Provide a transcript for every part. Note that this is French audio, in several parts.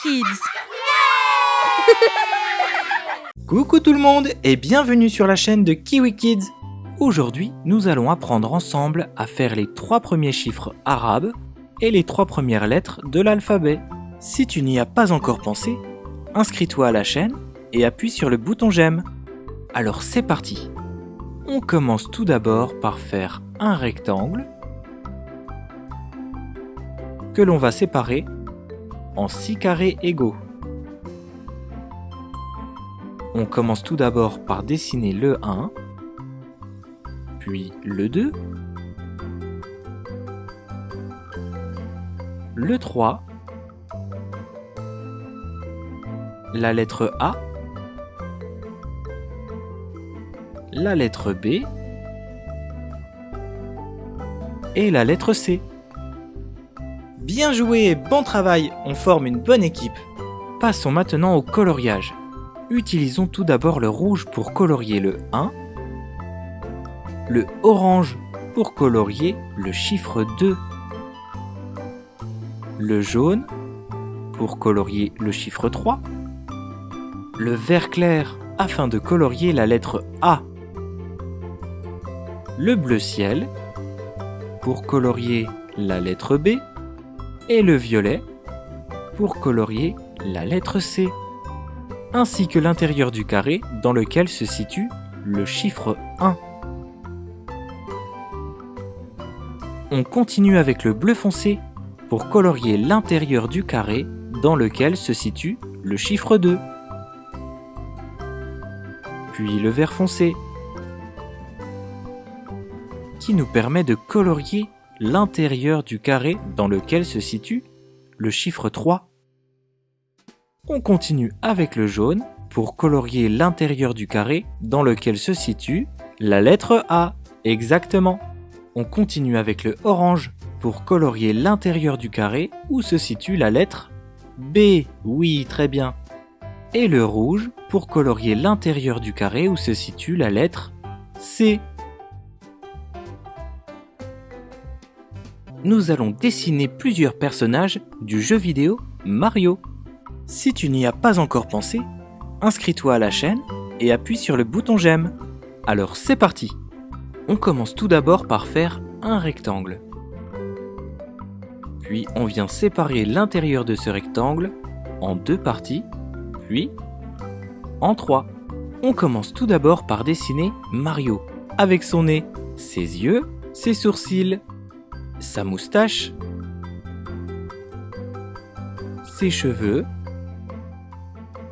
Kids. Coucou tout le monde et bienvenue sur la chaîne de Kiwi Kids. Aujourd'hui, nous allons apprendre ensemble à faire les 3 premiers chiffres arabes et les 3 premières lettres de l'alphabet. Si tu n'y as pas encore pensé, inscris-toi à la chaîne et appuie sur le bouton j'aime. Alors c'est parti. On commence tout d'abord par faire un rectangle que l'on va séparer en 6 carrés égaux. On commence tout d'abord par dessiner le 1, puis le 2, le 3, la lettre A, la lettre B et la lettre C. Bien joué et bon travail, on forme une bonne équipe. Passons maintenant au coloriage. Utilisons tout d'abord le rouge pour colorier le 1, le orange pour colorier le chiffre 2, le jaune pour colorier le chiffre 3, le vert clair afin de colorier la lettre A, le bleu ciel pour colorier la lettre B et le violet pour colorier la lettre C, ainsi que l'intérieur du carré dans lequel se situe le chiffre 1. On continue avec le bleu foncé pour colorier l'intérieur du carré dans lequel se situe le chiffre 2. Puis le vert foncé qui nous permet de colorier l'intérieur du carré dans lequel se situe le chiffre 3. On continue avec le jaune pour colorier l'intérieur du carré dans lequel se situe la lettre A. Exactement. On continue avec le orange pour colorier l'intérieur du carré où se situe la lettre B. Oui, très bien. Et le rouge pour colorier l'intérieur du carré où se situe la lettre C. Nous allons dessiner plusieurs personnages du jeu vidéo Mario. Si tu n'y as pas encore pensé, inscris-toi à la chaîne et appuie sur le bouton j'aime. Alors c'est parti. On commence tout d'abord par faire un rectangle. Puis on vient séparer l'intérieur de ce rectangle en 2 parties, puis en 3. On commence tout d'abord par dessiner Mario, avec son nez, ses yeux, ses sourcils, sa moustache, ses cheveux,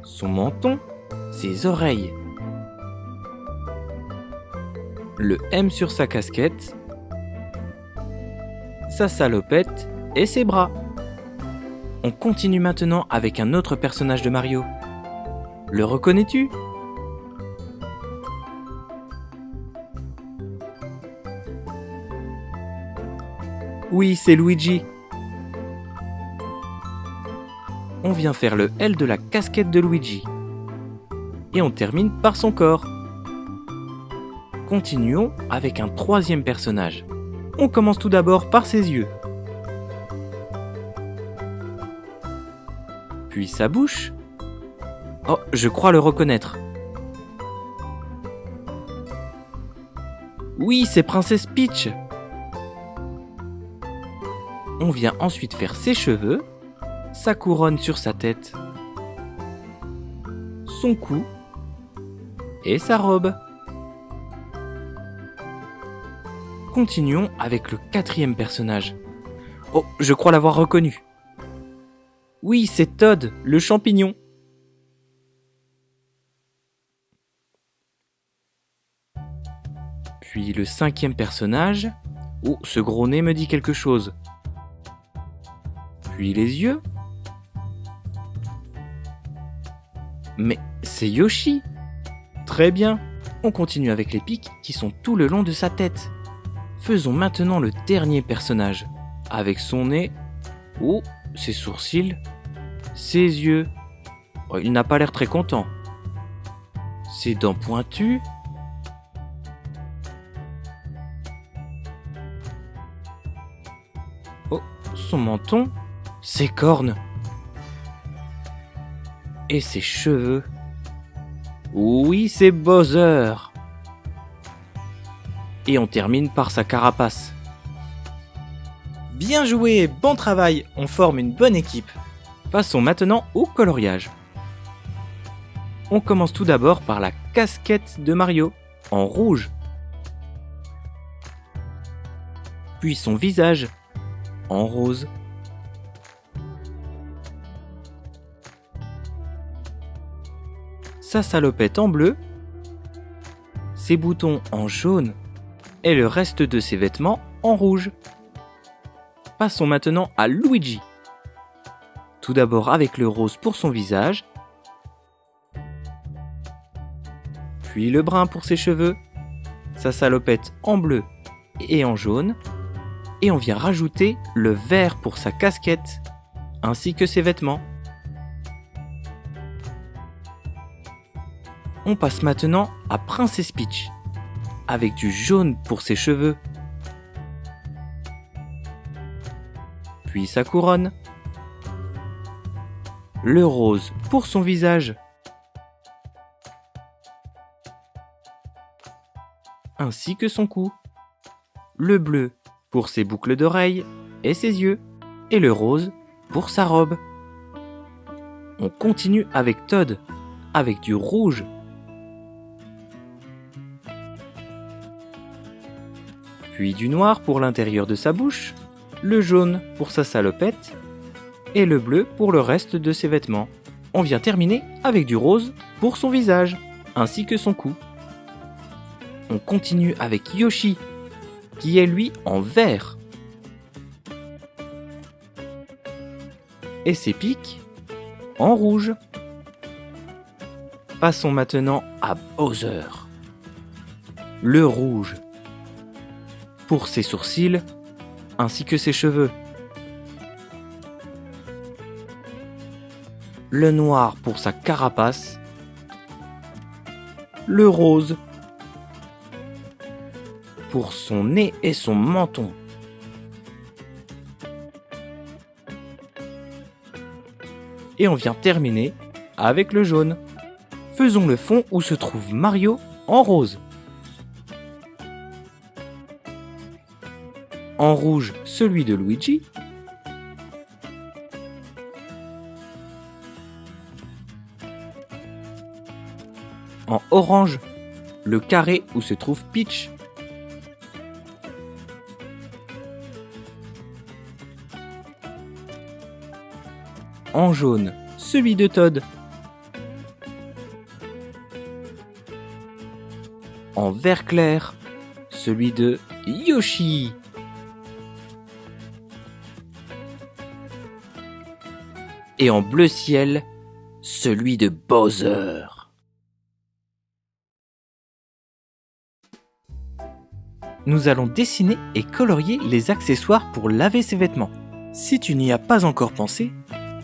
son menton, ses oreilles, le M sur sa casquette, sa salopette et ses bras. On continue maintenant avec un autre personnage de Mario. Le reconnais-tu ? Oui, c'est Luigi. On vient faire le L de la casquette de Luigi. Et on termine par son corps. Continuons avec un 3e personnage. On commence tout d'abord par ses yeux. Puis sa bouche. Oh, je crois le reconnaître. Oui, c'est Princesse Peach. On vient ensuite faire ses cheveux, sa couronne sur sa tête, son cou et sa robe. Continuons avec le 4e personnage. Oh, je crois l'avoir reconnu. Oui, c'est Todd, le champignon. Puis le 5e personnage. Oh, ce gros nez me dit quelque chose. Puis les yeux. Mais c'est Yoshi. Très bien. On continue avec les pics qui sont tout le long de sa tête. Faisons maintenant le dernier personnage. Avec son nez. Oh, ses sourcils. Ses yeux. Oh, il n'a pas l'air très content. Ses dents pointues. Oh, son menton, ses cornes. Et ses cheveux. Oui, c'est Bowser. Et on termine par sa carapace. Bien joué, bon travail, on forme une bonne équipe. Passons maintenant au coloriage. On commence tout d'abord par la casquette de Mario, en rouge. Puis son visage, en rose. Sa salopette en bleu. Ses boutons en jaune. Et le reste de ses vêtements en rouge. Passons maintenant à Luigi. Tout d'abord avec le rose pour son visage. Puis le brun pour ses cheveux. Sa salopette en bleu et en jaune. Et on vient rajouter le vert pour sa casquette, ainsi que ses vêtements. On passe maintenant à Princess Peach, avec du jaune pour ses cheveux. Puis sa couronne. Le rose pour son visage. Ainsi que son cou. Le bleu pour ses boucles d'oreilles et ses yeux. Et le rose pour sa robe. On continue avec Todd, avec du rouge. Puis du noir pour l'intérieur de sa bouche. Le jaune pour sa salopette. Et le bleu pour le reste de ses vêtements. On vient terminer avec du rose pour son visage, ainsi que son cou. On continue avec Yoshi, qui est lui en vert. Et ses pics en rouge. Passons maintenant à Bowser. Le rouge pour ses sourcils, ainsi que ses cheveux. Le noir pour sa carapace. Le rose pour son nez et son menton. Et on vient terminer avec le jaune. Faisons le fond où se trouve Mario en rose. En rouge, celui de Luigi. En orange, le carré où se trouve Peach. En jaune, celui de Todd. En vert clair, celui de Yoshi. Et en bleu ciel, celui de Bowser. Nous allons dessiner et colorier les accessoires pour laver ses vêtements. Si tu n'y as pas encore pensé,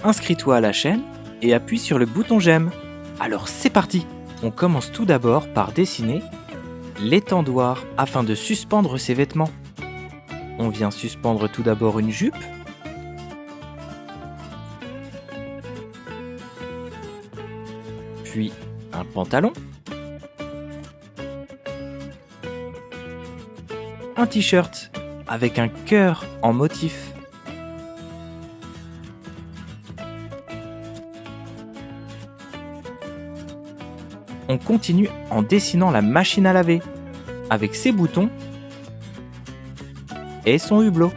inscris-toi à la chaîne et appuie sur le bouton j'aime. Alors c'est parti! On commence tout d'abord par dessiner l'étendoir afin de suspendre ses vêtements. On vient suspendre tout d'abord une jupe. Puis un pantalon. Un t-shirt avec un cœur en motif. On continue en dessinant la machine à laver, avec ses boutons et son hublot.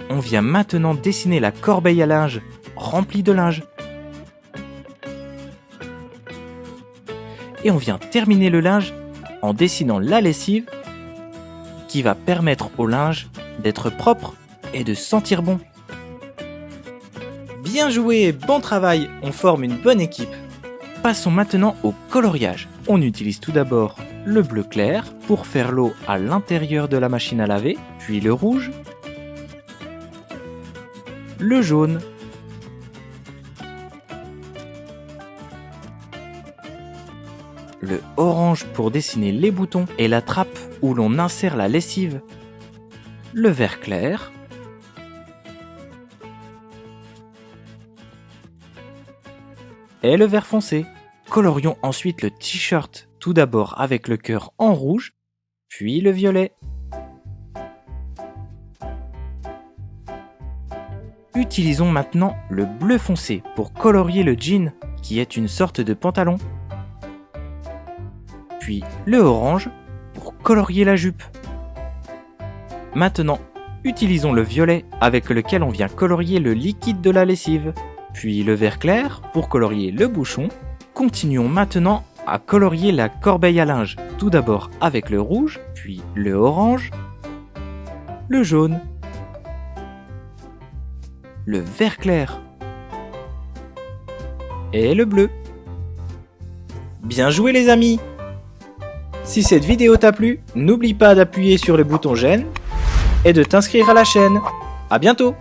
On vient maintenant dessiner la corbeille à linge, remplie de linge. Et on vient terminer le linge en dessinant la lessive qui va permettre au linge d'être propre et de sentir bon. Bien joué, bon travail, on forme une bonne équipe. Passons maintenant au coloriage. On utilise tout d'abord le bleu clair pour faire l'eau à l'intérieur de la machine à laver, puis le rouge, le jaune, le orange pour dessiner les boutons et la trappe où l'on insère la lessive, le vert clair, et le vert foncé. Colorions ensuite le t-shirt tout d'abord avec le cœur en rouge, puis le violet. Utilisons maintenant le bleu foncé pour colorier le jean, qui est une sorte de pantalon. Puis le orange pour colorier la jupe. Maintenant, utilisons le violet avec lequel on vient colorier le liquide de la lessive. Puis le vert clair pour colorier le bouchon. Continuons maintenant à colorier la corbeille à linge, tout d'abord avec le rouge, puis le orange, le jaune, le vert clair et le bleu. Bien joué les amis! Si cette vidéo t'a plu, n'oublie pas d'appuyer sur le bouton j'aime et de t'inscrire à la chaîne. À bientôt!